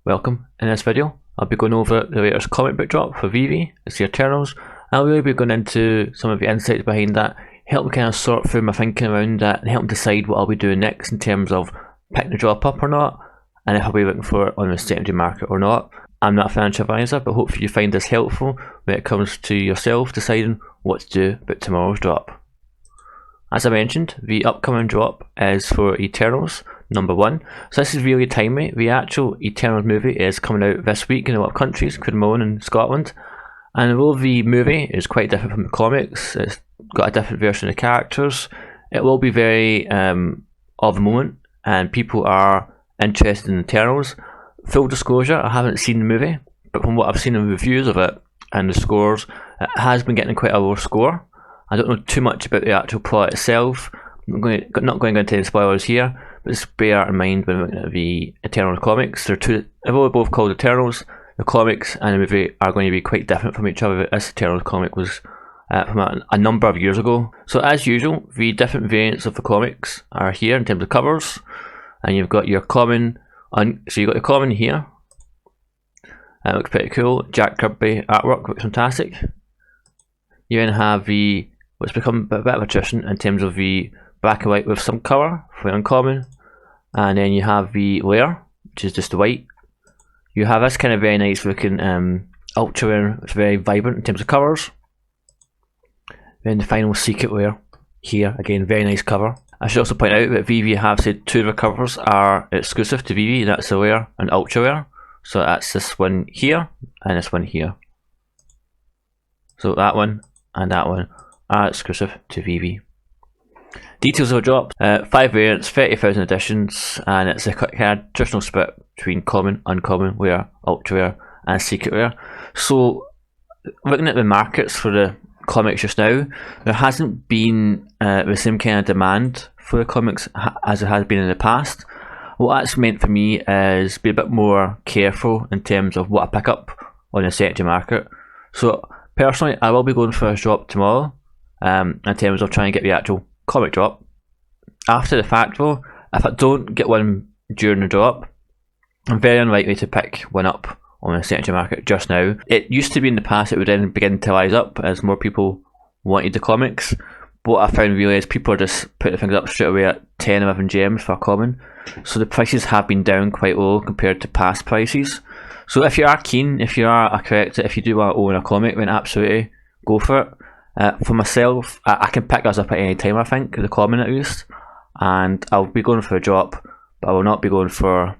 Welcome. In this video, I'll be going over the latest comic book drop for VEVE, it's the Eternals. I'll really be going into some of the insights behind that, help me kind of sort through my thinking around that, and help me decide what I'll be doing next in terms of picking the drop up or not, and if I'll be looking for it on the secondary market or not. I'm not a financial advisor, but hopefully you find this helpful when it comes to yourself deciding what to do about tomorrow's drop. As I mentioned, the upcoming drop is for Eternals #1, so this is really timely. The actual Eternals movie is coming out this week in a lot of countries, including my own in Scotland, and although the movie is quite different from the comics, it's got a different version of the characters, it will be very of the moment, and people are interested in Eternals. Full disclosure, I haven't seen the movie, but from what I've seen in reviews of it and the scores, it has been getting quite a low score. I don't know too much about the actual plot itself. I'm not going into any spoilers here, but just bear in mind when looking at the Eternals comics. They're both called Eternals. The comics and the movie are going to be quite different from each other. This Eternals comic was from a number of years ago. So as usual, the different variants of the comics are here in terms of covers, and you've got your common. So you've got your common here. It looks pretty cool. Jack Kirby artwork looks fantastic. You then have the what's become a bit of a tradition in terms of the black and white with some colour for the uncommon, and then you have the layer, which is just the white. You have this kind of very nice looking ultra rare, it's very vibrant in terms of colours. Then the final secret layer here, again very nice cover. I should also point out that VEVE have said 2 of the covers are exclusive to VEVE, that's the rare and ultra rare. So that's this one here and this one here. So that one and that one are exclusive to VEVE. Details of the drop, 5 variants, 30,000 editions, and it's a kind of traditional split between common, uncommon, rare, ultra rare and secret rare. So looking at the markets for the comics just now, there hasn't been the same kind of demand for the comics as there has been in the past. What that's meant for me is be a bit more careful in terms of what I pick up on the secondary market. So personally, I will be going for a drop tomorrow in terms of trying to get the actual comic drop. After the fact though, if I don't get one during the drop, I'm very unlikely to pick one up on the secondary market just now. It used to be in the past it would then begin to rise up as more people wanted the comics, but what I found really is people are just putting things up straight away at 10, 11 gems for a common, so the prices have been down quite low compared to past prices. So if you are keen, if you are a collector, if you do want to own a comic, then absolutely go for it. For myself, I can pick this up at any time, I think, the common at least, and I'll be going for a drop, but I will not be going for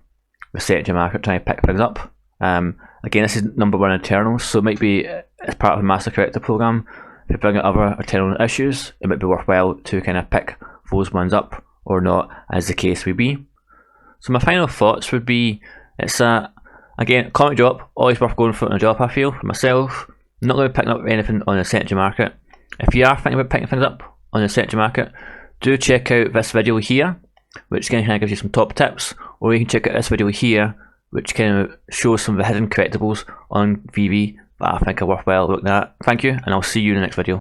the secondary market trying to pick things up. Again, this is #1 Eternals, so it might be as part of a master collector program. If you bring out other Eternal issues, it might be worthwhile to kind of pick those ones up or not, as the case may be. So my final thoughts would be, it's again, comic drop, always worth going for it on a drop. I feel for myself, I'm not going to be picking up anything on the secondary market. If you are thinking about picking things up on the secondary market, do check out this video here, which kind of gives you some top tips, or you can check out this video here, which kind of shows some of the hidden collectibles on VEVE that I think are worthwhile looking at. Thank you, and I'll see you in the next video.